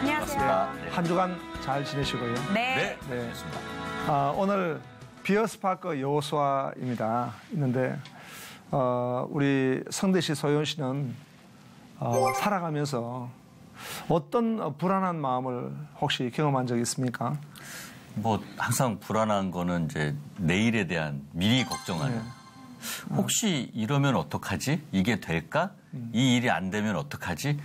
안녕하세요. 네. 한 주간 잘 지내시고요. 네. 네. 오늘 비어스파크 여호수아입니다. 있는데 우리 성대 씨, 소연 씨는 살아가면서 어떤 불안한 마음을 혹시 경험한 적이 있습니까? 뭐 항상 불안한 거는 이제 내일에 대한 미리 걱정하는. 네. 혹시 이러면 어떡하지? 이게 될까? 이 일이 안 되면 어떡하지?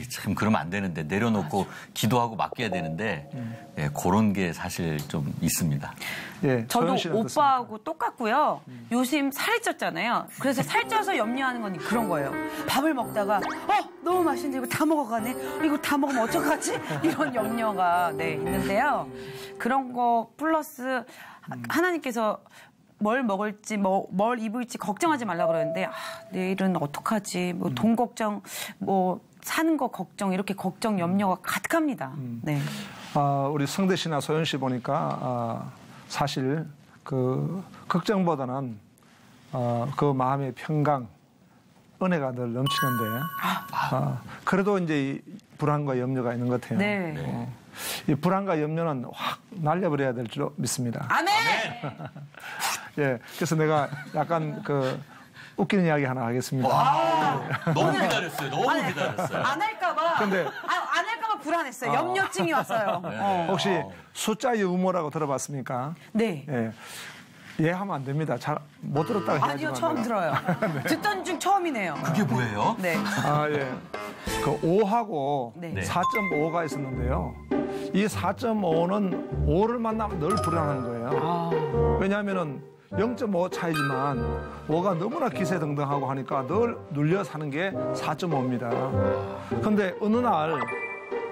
참 그러면 안 되는데 내려놓고 기도하고 맡겨야 되는데 예, 그런 게 사실 좀 있습니다. 예, 저도 소연 씨는 오빠하고 똑같고요. 요즘 살이 쪘잖아요. 그래서 살쪄서 염려하는 건 그런 거예요. 밥을 먹다가 너무 맛있는데 이거 다 먹어가네. 이거 다 먹으면 어떡하지? 이런 염려가 있는데요. 그런 거 플러스 하나님께서 뭘 먹을지, 뭘 입을지 걱정하지 말라고 그러는데, 내일은 어떡하지? 돈 걱정, 사는 거 걱정, 이렇게 걱정, 염려가 가득합니다. 네. 우리 성대 씨나 소연 씨 보니까, 사실 그 걱정보다는, 그 마음의 평강, 은혜가 늘 넘치는데, 그래도 이제 이 불안과 염려가 있는 것 같아요. 네. 이 불안과 염려는 확 날려버려야 될 줄 믿습니다. 아멘! 예, 그래서 내가 약간 웃기는 이야기 하나 하겠습니다. 너무 기다렸어요. 너무 기다렸어요. 안 할까봐. 근데 안 할까봐 불안했어요. 염려증이 왔어요. 혹시 숫자 유머라고 들어봤습니까? 네. 예. 예 하면 안 됩니다. 잘 못 들었다고 해야지만. 아니요, 처음 들어요. 듣던 중 처음이네요. 그게 뭐예요? 네. 예. 그 5하고 네. 4.5가 있었는데요. 이 4.5는 5를 만나면 늘 불안한 거예요. 왜냐하면은 0.5 차이지만 5가 너무나 기세등등하고 하니까 늘 눌려 사는 게 4.5입니다. 근데 어느 날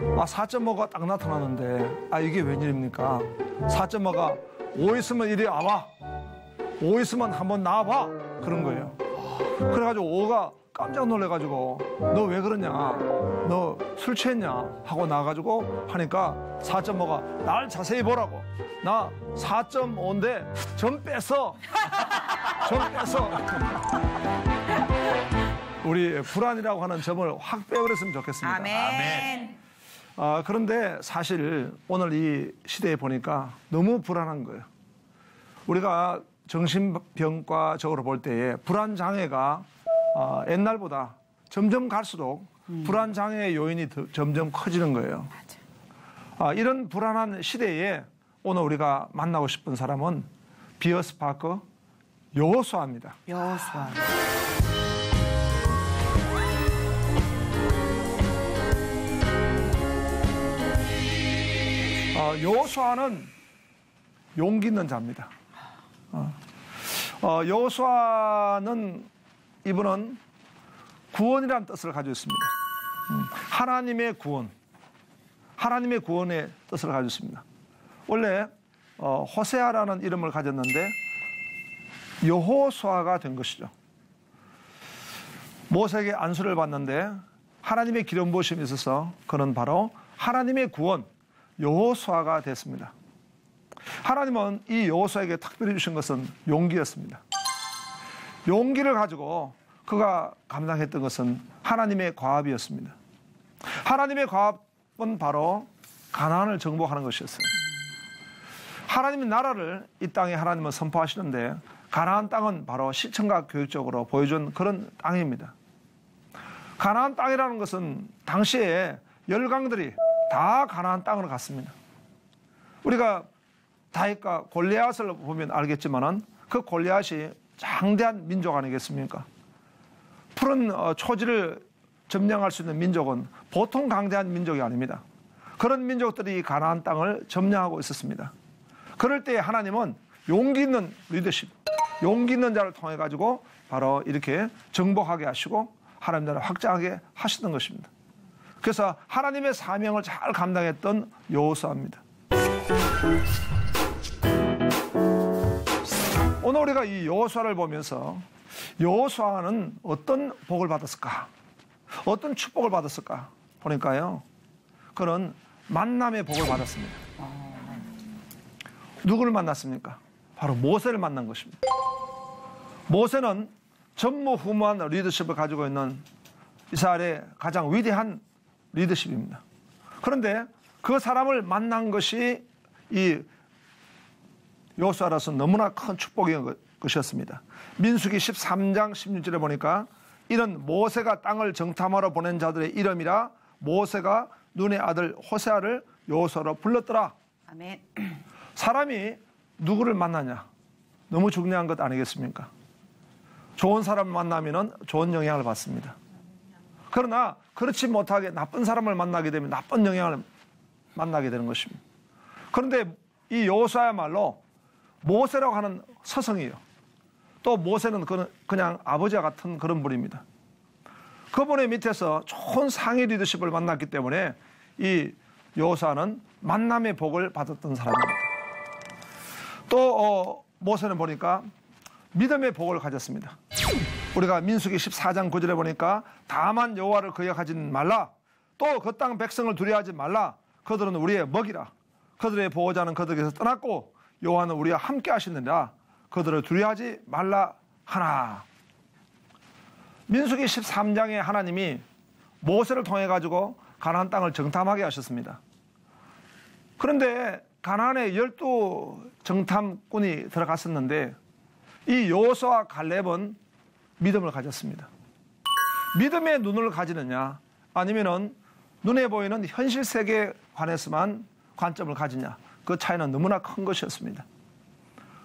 4.5가 딱 나타나는데 이게 웬일입니까? 4.5가 5 있으면 이리 와봐. 5 있으면 한번 나와봐. 그런 거예요. 그래가지고 5가 깜짝 놀래가지고 너 왜 그러냐? 너 술 취했냐? 하고 나와가지고 하니까 4.5가 날 자세히 보라고. 나 4.5인데 점 뺐어. 점 뺐어. 우리 불안이라고 하는 점을 확 빼버렸으면 좋겠습니다. 아멘. 그런데 사실 오늘 이 시대에 보니까 너무 불안한 거예요. 우리가 정신병과적으로 볼 때에 불안장애가 옛날보다 점점 갈수록 불안장애의 요인이 점점 커지는 거예요. 이런 불안한 시대에 오늘 우리가 만나고 싶은 사람은 비어스파크 여호수아입니다. 여호수아. 여호수아는 용기 있는 자입니다. 여호수아는 이분은 구원이라는 뜻을 가지고 있습니다. 하나님의 구원, 하나님의 구원의 뜻을 가지고 있습니다. 원래 호세아라는 이름을 가졌는데 여호수아가 된 것이죠. 모세에게 안수를 받는데 하나님의 기름 부으심이 있어서 그는 바로 하나님의 구원 여호수아가 됐습니다. 하나님은 이 여호수아에게 특별히 주신 것은 용기였습니다. 용기를 가지고 그가 감당했던 것은 하나님의 과업이었습니다. 하나님의 과업은 바로 가나안을 정복하는 것이었어요. 하나님의 나라를 이 땅에 하나님은 선포하시는데 가나안 땅은 바로 시청각 교육적으로 보여준 그런 땅입니다. 가나안 땅이라는 것은 당시에 열강들이 다 가나안 땅으로 갔습니다. 우리가 다윗과 골리앗을 보면 알겠지만은 그 골리앗이 장대한 민족 아니겠습니까? 푸른 초지를 점령할 수 있는 민족은 보통 강대한 민족이 아닙니다. 그런 민족들이 가나안 땅을 점령하고 있었습니다. 그럴 때 하나님은 용기 있는 리더십, 용기 있는 자를 통해 가지고 바로 이렇게 정복하게 하시고 하나님 나라를 확장하게 하시던 것입니다. 그래서 하나님의 사명을 잘 감당했던 여호수아입니다. 오늘 우리가 이 여호수아를 보면서 여호수아는 어떤 복을 받았을까? 어떤 축복을 받았을까? 보니까요. 그는 만남의 복을 받았습니다. 누구를 만났습니까? 바로 모세를 만난 것입니다. 모세는 전무후무한 리더십을 가지고 있는 이스라엘의 가장 위대한 리더십입니다. 그런데 그 사람을 만난 것이 이 여호수아로서 너무나 큰 축복인 것이었습니다. 민수기 13장 16절에 보니까 이는 모세가 땅을 정탐하러 보낸 자들의 이름이라 모세가 눈의 아들 호세아를 여호수아로 불렀더라. 아멘. 사람이 누구를 만나냐? 너무 중요한 것 아니겠습니까? 좋은 사람을 만나면 좋은 영향을 받습니다. 그러나 그렇지 못하게 나쁜 사람을 만나게 되면 나쁜 영향을 만나게 되는 것입니다. 그런데 이 여호수아야말로 모세라고 하는 서성이에요. 또 모세는 그냥 아버지와 같은 그런 분입니다. 그분의 밑에서 좋은 상위 리더십을 만났기 때문에 이 여호수아는 만남의 복을 받았던 사람입니다. 또 모세는 보니까 믿음의 복을 가졌습니다. 우리가 민수기 14장 9절에 보니까 다만 여호와를 거역하지 말라. 또 그 땅 백성을 두려워하지 말라. 그들은 우리의 먹이라. 그들의 보호자는 그들에게서 떠났고 여호와는 우리와 함께 하시느니라. 그들을 두려워하지 말라 하나. 민수기 13장에 하나님이 모세를 통해 가지고 가나안 땅을 정탐하게 하셨습니다. 그런데 가나안에 12 정탐꾼이 들어갔었는데 이 여호수아와 갈렙은 믿음을 가졌습니다. 믿음의 눈을 가지느냐 아니면은 눈에 보이는 현실 세계에 관해서만 관점을 가지냐, 그 차이는 너무나 큰 것이었습니다.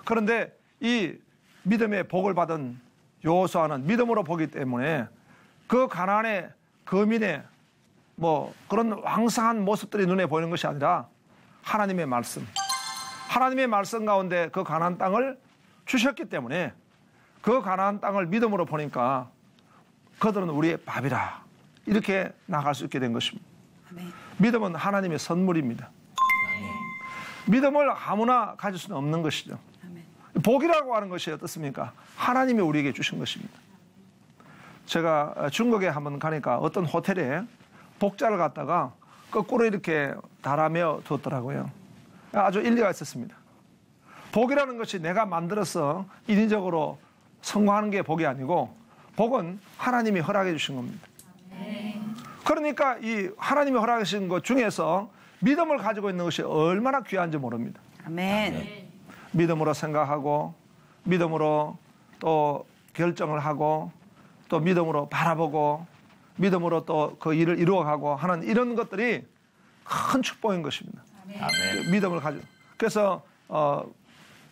그런데 이 믿음의 복을 받은 여호수아는 믿음으로 보기 때문에 그 가나안의 거민의 그런 왕성한 모습들이 눈에 보이는 것이 아니라 하나님의 말씀 가운데 그 가나안 땅을 주셨기 때문에 그 가나안 땅을 믿음으로 보니까 그들은 우리의 밥이라 이렇게 나갈 수 있게 된 것입니다. 아멘. 믿음은 하나님의 선물입니다. 아멘. 믿음을 아무나 가질 수는 없는 것이죠. 아멘. 복이라고 하는 것이 어떻습니까? 하나님이 우리에게 주신 것입니다. 제가 중국에 한번 가니까 어떤 호텔에 복자를 갖다가 거꾸로 이렇게 달아며 두었더라고요. 아주 일리가 있었습니다. 복이라는 것이 내가 만들어서 인위적으로 성공하는 게 복이 아니고 복은 하나님이 허락해 주신 겁니다. 그러니까 이 하나님이 허락해 주신 것 중에서 믿음을 가지고 있는 것이 얼마나 귀한지 모릅니다. 아멘. 믿음으로 생각하고 믿음으로 또 결정을 하고 또 믿음으로 바라보고 믿음으로 또 그 일을 이루어가고 하는 이런 것들이 큰 축복인 것입니다. 아멘. 믿음을 가지고. 그래서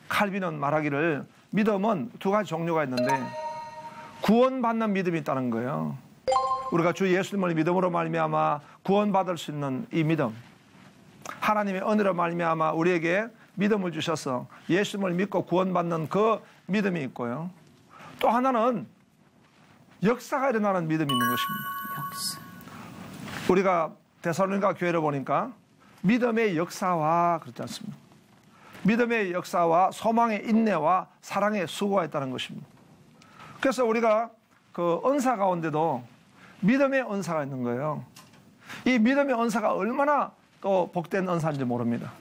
칼빈은 말하기를 믿음은 두 가지 종류가 있는데 구원받는 믿음이 있다는 거예요. 우리가 주 예수님을 믿음으로 말미암아 구원받을 수 있는 이 믿음, 하나님의 은혜로 말미암아 우리에게 믿음을 주셔서 예수님을 믿고 구원받는 그 믿음이 있고요. 또 하나는 역사가 일어나는 믿음이 있는 것입니다. 역사. 우리가 데살로니가 교회를 보니까 믿음의 역사와 그렇지 않습니까? 믿음의 역사와 소망의 인내와 사랑의 수고가 있다는 것입니다. 그래서 우리가 그 은사 가운데도 믿음의 은사가 있는 거예요. 이 믿음의 은사가 얼마나 또 복된 은사인지 모릅니다.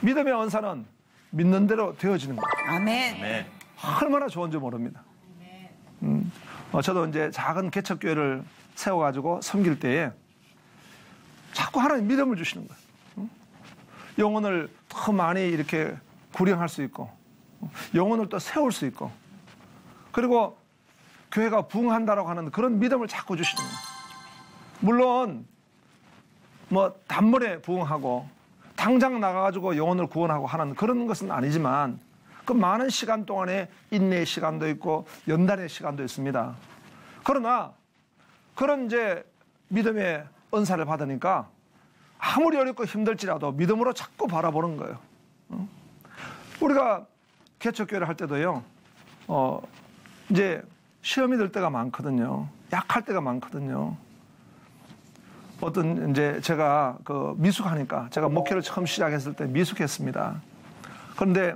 믿음의 은사는 믿는 대로 되어지는 거예요. 아멘. 네. 얼마나 좋은지 모릅니다. 저도 이제 작은 개척교회를 세워가지고 섬길 때에 자꾸 하나님 믿음을 주시는 거예요. 영혼을 더 많이 이렇게 구령할 수 있고 영혼을 또 세울 수 있고 그리고 교회가 부흥한다라고 하는 그런 믿음을 자꾸 주시는 거예요. 물론 단번에 부흥하고 당장 나가가지고 영혼을 구원하고 하는 그런 것은 아니지만 그 많은 시간 동안에 인내의 시간도 있고 연단의 시간도 있습니다. 그러나 그런 이제 믿음의 은사를 받으니까 아무리 어렵고 힘들지라도 믿음으로 자꾸 바라보는 거예요. 우리가 개척교회를 할 때도요, 이제 시험이 들 때가 많거든요. 약할 때가 많거든요. 어떤 이제 제가 그 미숙하니까 제가 목회를 처음 시작했을 때 미숙했습니다. 그런데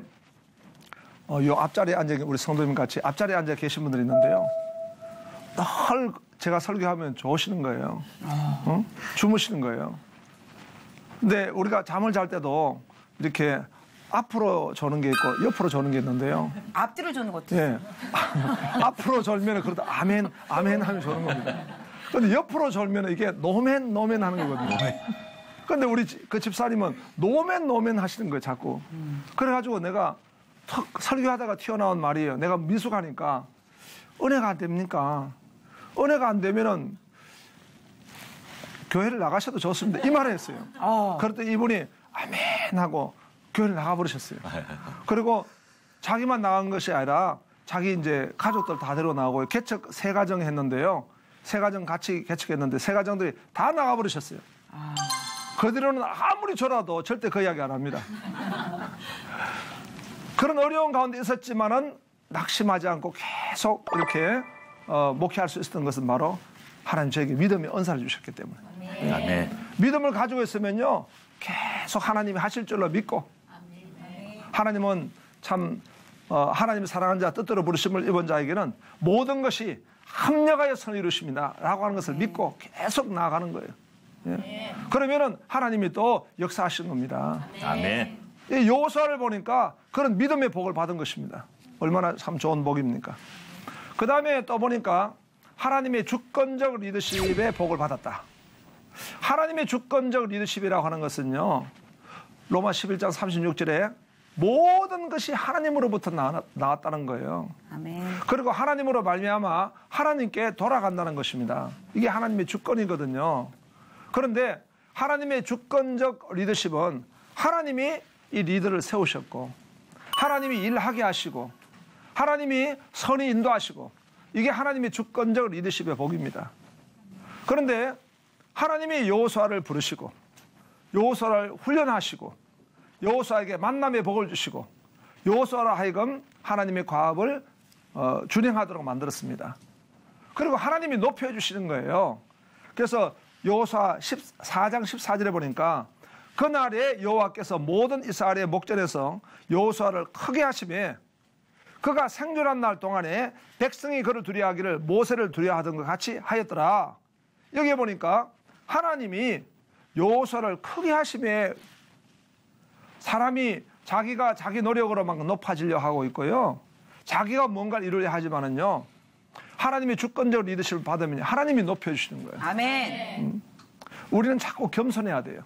요 앞자리에 앉아 우리 성도님 같이 앞자리에 앉아 계신 분들이 있는데요. 늘 제가 설교하면 좋으시는 거예요. 주무시는 거예요. 근데 우리가 잠을 잘 때도 이렇게 앞으로 조는 게 있고 옆으로 조는 게 있는데요. 앞뒤로 조는 것도 예. 앞으로 졸면 그러다 아멘 아멘 하면 조는 겁니다. 근데 옆으로 졸면 이게 노멘 하는 거거든요. 근데 그런데 우리 그 집사님은 노멘 하시는 거예요, 자꾸. 그래가지고 내가 턱 설교하다가 튀어나온 말이에요. 내가 미숙하니까 은혜가 안 됩니까? 은혜가 안 되면은 교회를 나가셔도 좋습니다. 이 말을 했어요. 그랬더니 이분이 아멘 하고 교회를 나가버리셨어요. 그리고 자기만 나간 것이 아니라 자기 이제 가족들 다 데려나오고 개척 세 가정 했는데요. 세 가정 같이 개척했는데 세 가정들이 다 나가버리셨어요. 그 뒤로는 아무리 줘라도 절대 그 이야기 안 합니다. 그런 어려운 가운데 있었지만은 낙심하지 않고 계속 이렇게 목회할 수 있었던 것은 바로 하나님 저에게 믿음의 은사를 주셨기 때문에. 아멘. 믿음을 가지고 있으면요 계속 하나님이 하실 줄로 믿고 하나님은 참 하나님의 사랑하는 자 뜻대로 부르심을 입은 자에게는 모든 것이 합력하여 선을 이루십니다 라고 하는 것을 믿고 계속 나아가는 거예요. 예? 그러면은 하나님이 또 역사하시는 겁니다. 아멘. 이 여호수아를 보니까 그런 믿음의 복을 받은 것입니다. 얼마나 참 좋은 복입니까? 그 다음에 또 보니까 하나님의 주권적 리더십의 복을 받았다. 하나님의 주권적 리더십이라고 하는 것은요, 로마 11장 36절에 모든 것이 하나님으로부터 나왔다는 거예요. 아멘. 그리고 하나님으로 말미암아 하나님께 돌아간다는 것입니다. 이게 하나님의 주권이거든요. 그런데 하나님의 주권적 리더십은 하나님이 이 리더를 세우셨고 하나님이 일하게 하시고 하나님이 선히 인도하시고 이게 하나님의 주권적 리더십의 복입니다. 그런데 하나님이 여호수아를 부르시고 여호수아를 훈련하시고 여호수아에게 만남의 복을 주시고 여호수아로 하여금 하나님의 과업을 준행하도록 만들었습니다. 그리고 하나님이 높여주시는 거예요. 그래서 여호수아 14장 14절에 보니까 그날에 여호와께서 모든 이스라엘의 목전에서 여호수아를 크게 하시매 그가 생존한 날 동안에 백성이 그를 두려워하기를 모세를 두려워하던 것 같이 하였더라. 여기에 보니까 하나님이 여호수아를 크게 하심에 사람이 자기가 자기 노력으로만 높아지려 하고 있고요. 자기가 뭔가를 이루려 하지만은요. 하나님의 주권적 리더십을 받으면 하나님이 높여주시는 거예요. 아멘. 우리는 자꾸 겸손해야 돼요.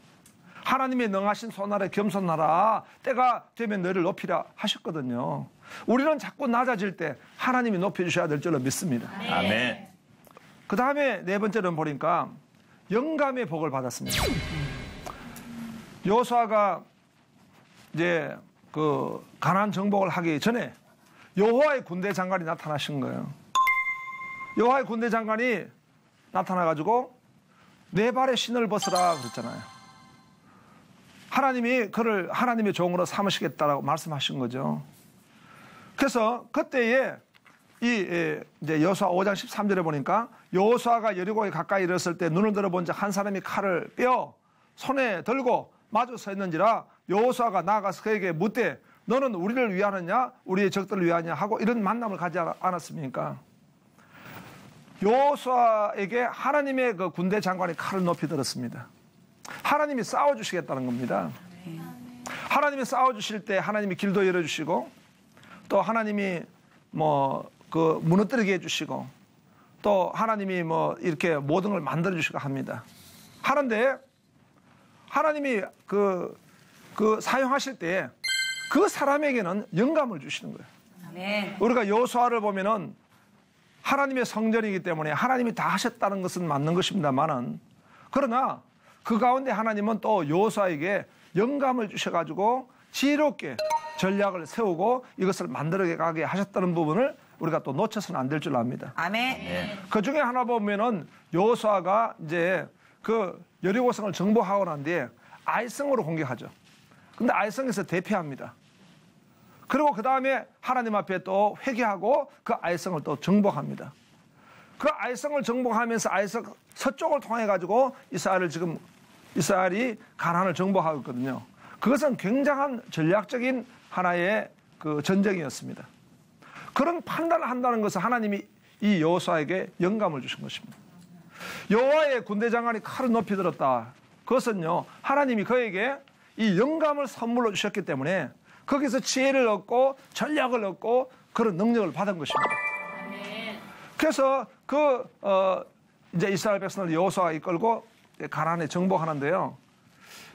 하나님의 능하신 손 아래 겸손하라. 때가 되면 너를 높이라 하셨거든요. 우리는 자꾸 낮아질 때 하나님이 높여주셔야 될 줄로 믿습니다. 아멘. 그 다음에 네 번째는 보니까 영감의 복을 받았습니다. 여호수아가 이제 그 가나안 정복을 하기 전에 여호와의 군대 장관이 나타나신 거예요. 여호와의 군대 장관이 나타나가지고 내 발에 신을 벗으라 그랬잖아요. 하나님이 그를 하나님의 종으로 삼으시겠다라고 말씀하신 거죠. 그래서 그때에 이제 여호수아 5장 13절에 보니까 여호수아가 여리고에 가까이 이르렀을 때 눈을 들어본 자 한 사람이 칼을 빼어 손에 들고 마주 서 있는지라 여호수아가 나아가서 그에게 묻되 너는 우리를 위하느냐 우리의 적들을 위하느냐 하고 이런 만남을 가지 않았습니까? 여호수아에게 하나님의 그 군대 장관이 칼을 높이 들었습니다. 하나님이 싸워주시겠다는 겁니다. 하나님이 싸워주실 때 하나님이 길도 열어주시고 또 하나님이 그 무너뜨리게 해주시고 또 하나님이 이렇게 모든 걸 만들어주시고 합니다. 하는데 하나님이 그 사용하실 때 그 사람에게는 영감을 주시는 거예요. 아멘. 우리가 여호수아를 보면은 하나님의 성전이기 때문에 하나님이 다 하셨다는 것은 맞는 것입니다만은 그러나 그 가운데 하나님은 또 여호수아에게 영감을 주셔가지고 지혜롭게 전략을 세우고 이것을 만들어가게 하셨다는 부분을 우리가 또 놓쳐서는 안 될 줄 압니다. 아멘. 그 중에 하나 보면은 여호수아가 이제 그 여리고성을 정복하고 난 뒤에 아이성으로 공격하죠. 근데 아이성에서 대피합니다. 그리고 그 다음에 하나님 앞에 또 회개하고 그 아이성을 또 정복합니다. 그 아이성을 정복하면서 아이성 서쪽을 통해 가지고 이스라엘이 가나안을 정복하고 있거든요. 그것은 굉장한 전략적인 하나의 그 전쟁이었습니다. 그런 판단을 한다는 것은 하나님이 이 여호수아에게 영감을 주신 것입니다. 여호와의 군대 장관이 칼을 높이 들었다. 그것은요 하나님이 그에게 이 영감을 선물로 주셨기 때문에 거기서 지혜를 얻고 전략을 얻고 그런 능력을 받은 것입니다. 그래서 이제 이스라엘 백성을 여호수아가 이끌고 가나안에 정복하는데요.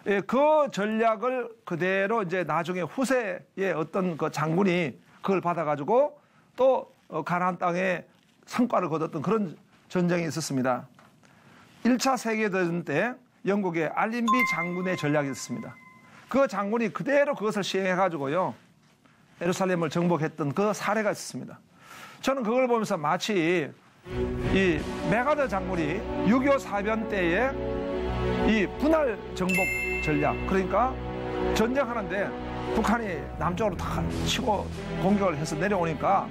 예, 그 전략을 그대로 이제 나중에 후세의 어떤 그 장군이 그걸 받아가지고 또 가나안 땅에 성과를 거뒀던 그런 전쟁이 있었습니다. 1차 세계대전 때 영국의 알린비 장군의 전략이 있었습니다. 그 장군이 그대로 그것을 시행해가지고요. 예루살렘을 정복했던 그 사례가 있었습니다. 저는 그걸 보면서 마치 이 메가더 장군이 6.25 사변 때에 이 분할 정복 전략, 그러니까 전쟁하는데 북한이 남쪽으로 다 치고 공격을 해서 내려오니까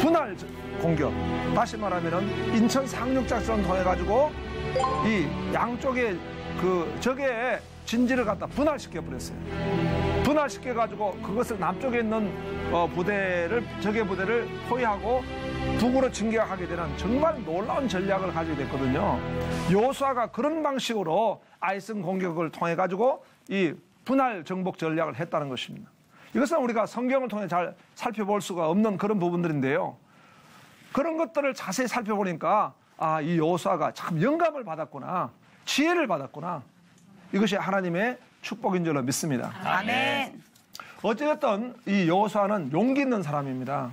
분할 공격, 다시 말하면은 인천 상륙작전을 통해 가지고 이 양쪽의 그 적의 진지를 갖다 분할시켜 버렸어요. 분할시켜 가지고 그것을 남쪽에 있는 적의 부대를 포위하고 북으로 진격하게 되는 정말 놀라운 전략을 가지게 됐거든요. 여호수아가 그런 방식으로 아이슨 공격을 통해 가지고 이 분할 정복 전략을 했다는 것입니다. 이것은 우리가 성경을 통해 잘 살펴볼 수가 없는 그런 부분들인데요. 그런 것들을 자세히 살펴보니까 아, 이 여호수아가 참 영감을 받았구나, 지혜를 받았구나. 이것이 하나님의 축복인 줄로 믿습니다. 아멘. 어찌됐든 이 여호수아는 용기 있는 사람입니다.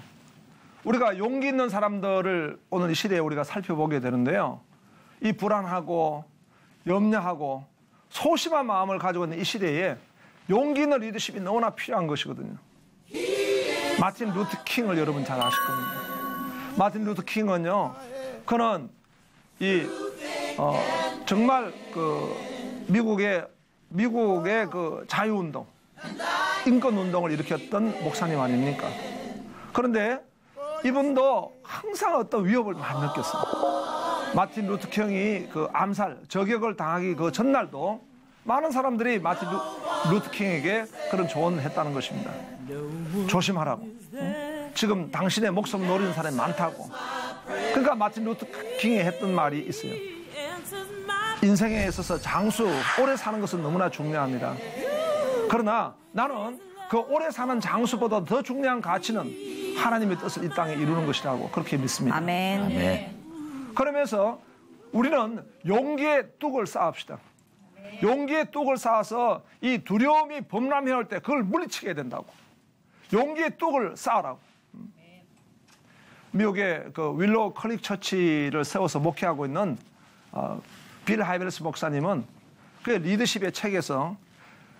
우리가 용기 있는 사람들을 오늘 이 시대에 우리가 살펴보게 되는데요. 이 불안하고 염려하고 소심한 마음을 가지고 있는 이 시대에 용기 있는 리더십이 너무나 필요한 것이거든요. 마틴 루터 킹을 여러분 잘 아실 겁니다. 마틴 루터 킹은요, 그는 정말 그 미국의 그 자유운동, 인권운동을 일으켰던 목사님 아닙니까? 그런데 이분도 항상 어떤 위협을 많이 느꼈어요. 마틴 루터 킹이 그 암살, 저격을 당하기 그 전날도 많은 사람들이 마틴 루터 킹에게 그런 조언을 했다는 것입니다. 조심하라고. 지금 당신의 목숨 노리는 사람이 많다고. 그러니까 마틴 루터 킹이 했던 말이 있어요. 인생에 있어서 장수, 오래 사는 것은 너무나 중요합니다. 그러나 나는 그 오래 사는 장수보다 더 중요한 가치는 하나님의 뜻을 이 땅에 이루는 것이라고 그렇게 믿습니다. 아멘. 아멘. 그러면서 우리는 용기의 뚝을 쌓읍시다. 용기의 뚝을 쌓아서 이 두려움이 범람해올 때 그걸 물리치게 된다고. 용기의 뚝을 쌓으라고. 미국의 그 윌로우 클릭 처치를 세워서 목회하고 있는 빌 하이벨스 목사님은 그 리더십의 책에서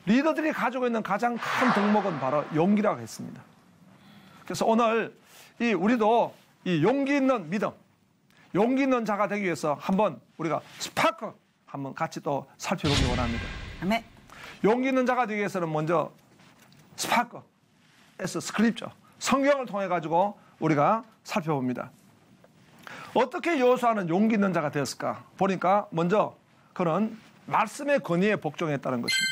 리더들이 가지고 있는 가장 큰 덕목은 바로 용기라고 했습니다. 그래서 오늘 우리도 이 용기 있는 믿음, 용기 있는 자가 되기 위해서 한번 우리가 스파크 한번 같이 또 살펴보기 원합니다. 아멘. 용기 있는 자가 되기 위해서는 먼저 스파크, 스크립처, 성경을 통해 가지고 우리가 살펴봅니다. 어떻게 여호수아는 용기 있는 자가 되었을까? 보니까 먼저 그는 말씀의 권위에 복종했다는 것입니다.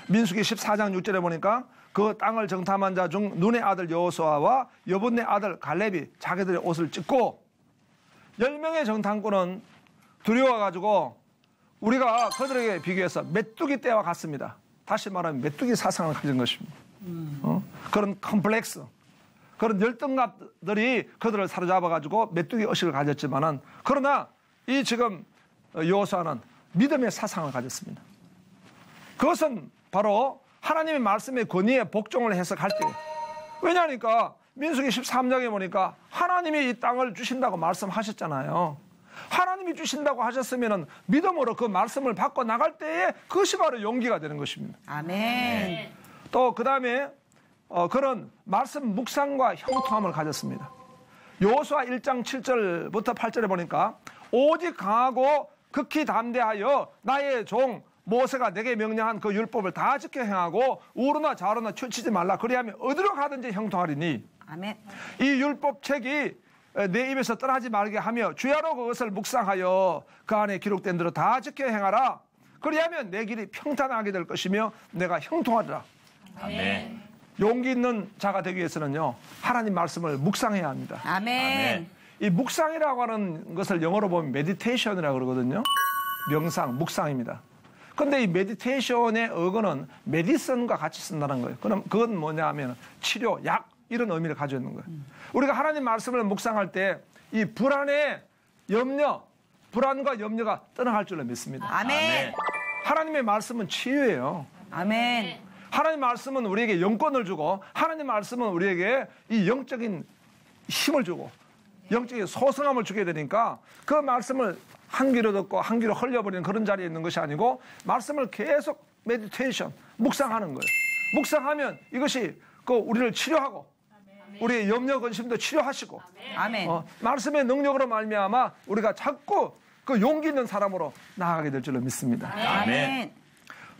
민수기 14장 6절에 보니까 그 땅을 정탐한 자 중 눈의 아들 여호수아와 여분의 아들 갈렙이 자기들의 옷을 찢고 10명의 정탐꾼은 두려워가지고 우리가 그들에게 비교해서 메뚜기 떼와 같습니다. 다시 말하면 메뚜기 사상을 가진 것입니다. 그런 컴플렉스, 그런 열등감들이 그들을 사로잡아가지고 메뚜기 의식을 가졌지만은, 그러나 이 지금 여호수아는 믿음의 사상을 가졌습니다. 그것은 바로 하나님의 말씀의 권위에 복종을 해석할 때, 왜냐하니까 민수기 13장에 보니까 하나님이 이 땅을 주신다고 말씀하셨잖아요. 하나님이 주신다고 하셨으면 믿음으로 그 말씀을 받고 나갈 때에 그것이 바로 용기가 되는 것입니다. 아멘. 또 그 다음에 그런 말씀 묵상과 형통함을 가졌습니다. 여호수아 1장 7절부터 8절에 보니까 오직 강하고 극히 담대하여 나의 종 모세가 내게 명령한 그 율법을 다 지켜 행하고 우르나 좌로나 치우치지 말라. 그리하면 어디로 가든지 형통하리니. 아멘. 이 율법책이 내 입에서 떠나지 말게 하며 주야로 그것을 묵상하여 그 안에 기록된 대로 다 지켜 행하라. 그리하면 내 길이 평탄하게 될 것이며 내가 형통하리라. 아멘. 용기 있는 자가 되기 위해서는요, 하나님 말씀을 묵상해야 합니다. 아멘. 이 묵상이라고 하는 것을 영어로 보면 메디테이션이라고 그러거든요. 명상, 묵상입니다. 근데 이 메디테이션의 어근은 메디슨과 같이 쓴다는 거예요. 그럼 그건 뭐냐 하면 치료, 약, 이런 의미를 가지고 있는 거예요. 우리가 하나님 말씀을 묵상할 때 이 불안과 염려가 떠나갈 줄로 믿습니다. 아멘. 하나님의 말씀은 치유예요. 아멘. 하나님 말씀은 우리에게 영권을 주고 하나님 말씀은 우리에게 이 영적인 힘을 주고 영적인 소성함을 주게 되니까 그 말씀을 한 귀로 듣고 한 귀로 흘려버리는 그런 자리에 있는 것이 아니고 말씀을 계속 메디테이션, 묵상하는 거예요. 묵상하면 이것이 우리를 치료하고 우리의 염려 근심도 치료하시고 아멘. 말씀의 능력으로 말미암아 우리가 자꾸 그 용기 있는 사람으로 나아가게 될 줄로 믿습니다. 아멘.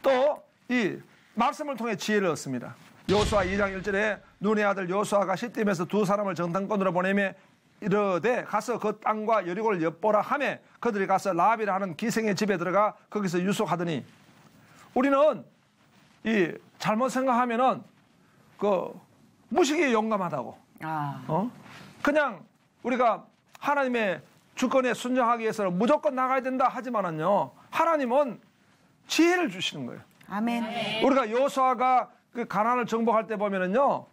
또 이 말씀을 통해 지혜를 얻습니다. 여호수아 2장 1절에 눈의 아들 여호수아가 시딤에서 두 사람을 정탐꾼으로 보내며 이르되 가서 그 땅과 여리고를 엿보라 하매 그들이 가서 라합이라 하는 기생의 집에 들어가 거기서 유숙하더니 우리는 이 잘못 생각하면은 무식이 용감하다고 그냥 우리가 하나님의 주권에 순종하기 위해서는 무조건 나가야 된다 하지만은요 하나님은 지혜를 주시는 거예요. 아멘. 우리가 여호수아가 그 가나안을 정복할 때 보면은요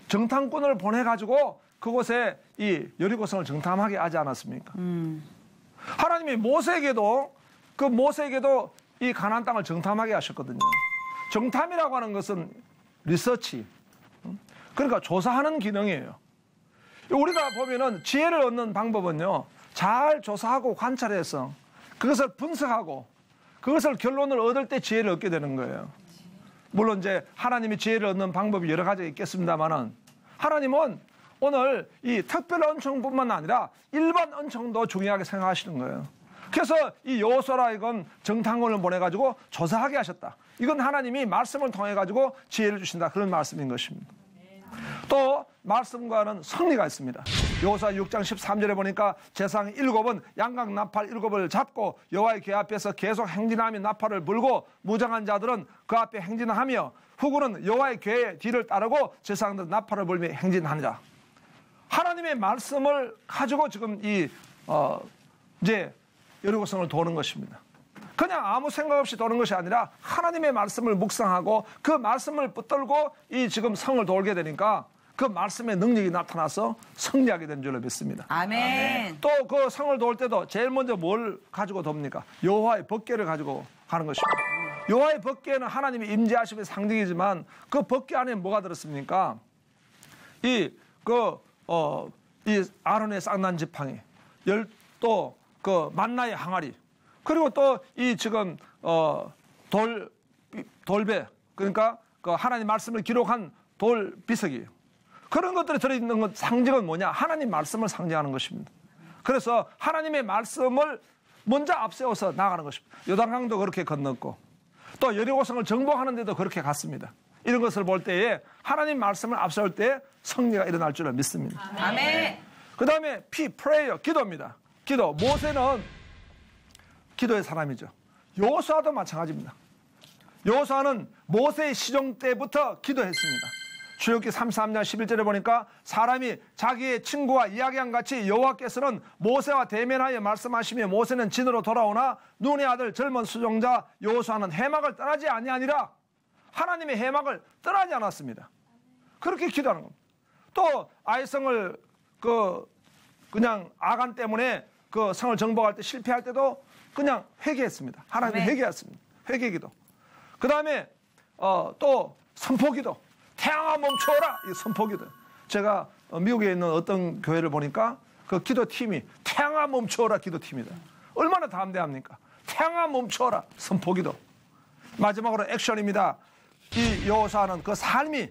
정탐꾼을 보내가지고 그곳에 이 여리고성을 정탐하게 하지 않았습니까? 하나님이 모세에게도 이 가나안 땅을 정탐하게 하셨거든요. 정탐이라고 하는 것은 리서치, 그러니까 조사하는 기능이에요. 우리가 보면은 지혜를 얻는 방법은요 잘 조사하고 관찰해서 그것을 분석하고 그것을 결론을 얻을 때 지혜를 얻게 되는 거예요. 물론 이제 하나님이 지혜를 얻는 방법이 여러 가지 있겠습니다만은 하나님은 오늘 이 특별 은총뿐만 아니라 일반 은총도 중요하게 생각하시는 거예요. 그래서 이 여호수아라 이건 정탐꾼을 보내가지고 조사하게 하셨다. 이건 하나님이 말씀을 통해가지고 지혜를 주신다. 그런 말씀인 것입니다. 또 말씀과는 성리가 있습니다. 여호수아 6장 13절에 보니까 제상 7은 양각 나팔 7을 잡고 여호와의 궤 앞에서 계속 행진하며 나팔을 불고 무장한 자들은 그 앞에 행진하며 후군은 여호와의 궤의 뒤를 따르고 제상들은 나팔을 불며 행진하니라. 하나님의 말씀을 가지고 지금 이제 여리고성을 도는 것입니다. 그냥 아무 생각 없이 도는 것이 아니라 하나님의 말씀을 묵상하고 그 말씀을 붙들고 이 지금 성을 돌게 되니까 그 말씀의 능력이 나타나서 승리하게 된 줄로 믿습니다. 아멘. 또 그 성을 돌 때도 제일 먼저 뭘 가지고 돕니까? 여호와의 법궤를 가지고 가는 것입니다. 여호와의 법궤는 하나님의 임재하심의 상징이지만 그 법궤 안에 뭐가 들었습니까? 이 아론의 쌍난 지팡이, 또 그 만나의 항아리, 그리고 또 이 지금 돌배, 그러니까 그 하나님 말씀을 기록한 돌 비석이에요. 그런 것들이 들어있는 것 상징은 뭐냐? 하나님 말씀을 상징하는 것입니다. 그래서 하나님의 말씀을 먼저 앞세워서 나가는 것입니다. 요단강도 그렇게 건넜고 또 여리고성을 정복하는 데도 그렇게 갔습니다. 이런 것을 볼 때에 하나님 말씀을 앞세울 때 승리가 일어날 줄을 믿습니다. 아멘. 그 다음에 프레이어, 기도입니다. 기도. 모세는 기도의 사람이죠. 여호수아도 마찬가지입니다. 여호수아는 모세의 시종 때부터 기도했습니다. 출애굽기 33장 11절에 보니까 사람이 자기의 친구와 이야기한 같이 여호와께서는 모세와 대면하여 말씀하시며 모세는 진으로 돌아오나 눈의 아들 젊은 수종자 여호수아는 해막을 떠나지 아니하니라. 하나님의 해막을 떠나지 않았습니다. 그렇게 기도하는 겁니다. 또 아이성을 그냥 아간 때문에 그 성을 정복할 때 실패할 때도 그냥 회개했습니다. 하나님이 회개했습니다. 회개기도. 그 다음에 또 선포기도. 태양아 멈춰라. 이 선포기도. 제가 미국에 있는 어떤 교회를 보니까 그 기도팀이 태양아 멈춰라 기도팀이다. 얼마나 담대합니까? 태양아 멈춰라 선포기도. 마지막으로 액션입니다. 이 여호수아는 그 삶이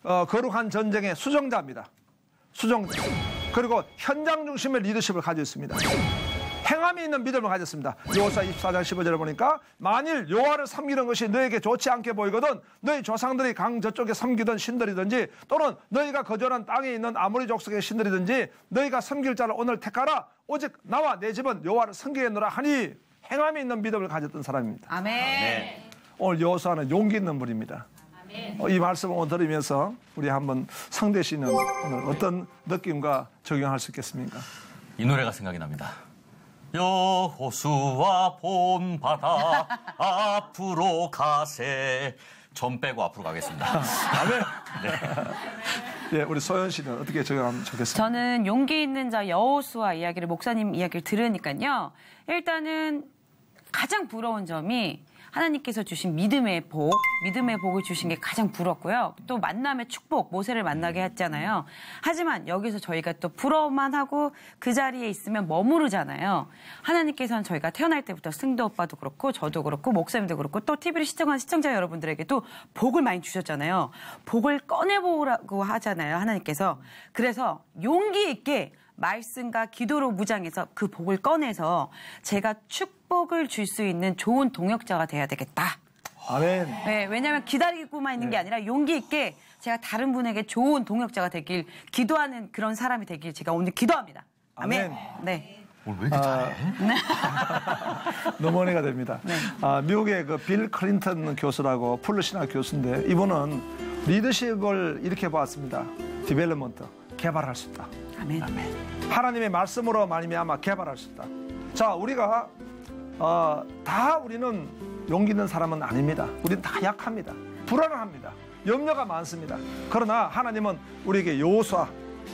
거룩한 전쟁의 수종자입니다. 수종자. 그리고 현장 중심의 리더십을 가지고 있습니다. 행함이 있는 믿음을 가졌습니다. 여호수아 24장 15절에 보니까 만일 여호와를 섬기는 것이 너에게 좋지 않게 보이거든 너희 조상들이 강 저쪽에 섬기던 신들이든지 또는 너희가 거주하는 땅에 있는 아모리 족속의 신들이든지 너희가 섬길 자를 오늘 택하라. 오직 나와 내 집은 여호와를 섬기겠노라 하니 행함이 있는 믿음을 가졌던 사람입니다. 아멘. 오늘 여호수아는 용기 있는 분입니다. 이 말씀을 오늘 들으면서 우리 한번 성대 씨는 오늘 어떤 느낌과 적용할 수 있겠습니까? 이 노래가 생각이 납니다. 여호수아 본 바다 앞으로 가세. 전 빼고 앞으로 가겠습니다. 아멘. 네, 우리 소연 씨는 어떻게 적용하면 좋겠습니까? 저는 용기 있는 자 여호수아 이야기를 목사님 이야기를 들으니까요. 일단은 가장 부러운 점이 하나님께서 주신 믿음의 복을 주신 게 가장 부럽고요. 또 만남의 축복, 모세를 만나게 했잖아요. 하지만 여기서 저희가 또 부러워만 하고 그 자리에 있으면 머무르잖아요. 하나님께서는 저희가 태어날 때부터 승도 오빠도 그렇고 저도 그렇고 목사님도 그렇고 또 TV를 시청하는 시청자 여러분들에게도 복을 많이 주셨잖아요. 복을 꺼내보라고 하잖아요, 하나님께서. 그래서 용기 있게 말씀과 기도로 무장해서 그 복을 꺼내서 제가 축복을 줄 수 있는 좋은 동역자가 돼야 되겠다. 아멘. 네, 왜냐하면 기다리고만 있는 게 아니라 용기 있게 제가 다른 분에게 좋은 동역자가 되길 기도하는 그런 사람이 되길 제가 오늘 기도합니다. 아멘. 네. 오늘 왜 이렇게 잘해? 너무 은혜가 됩니다. 네. 미국의 그 빌 클린턴 교수라고 풀르시나 교수인데 이분은 리더십을 이렇게 봤습니다. 디벨롭먼트, 개발할 수 있다. 아멘. 하나님의 말씀으로 말미암아 개발할 수 있다. 자, 우리가 다 우리는 용기 있는 사람은 아닙니다. 우리는 다 약합니다. 불안합니다. 염려가 많습니다. 그러나 하나님은 우리에게 여호수아,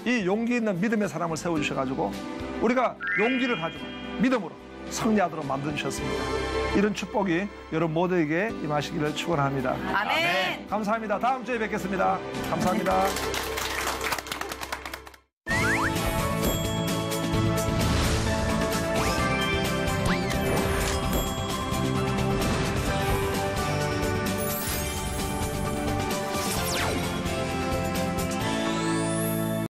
이 용기 있는 믿음의 사람을 세워주셔가지고 우리가 용기를 가지고 믿음으로 승리하도록 만드셨습니다. 이런 축복이 여러분 모두에게 임하시기를 축원합니다. 아멘. 감사합니다. 다음 주에 뵙겠습니다. 감사합니다.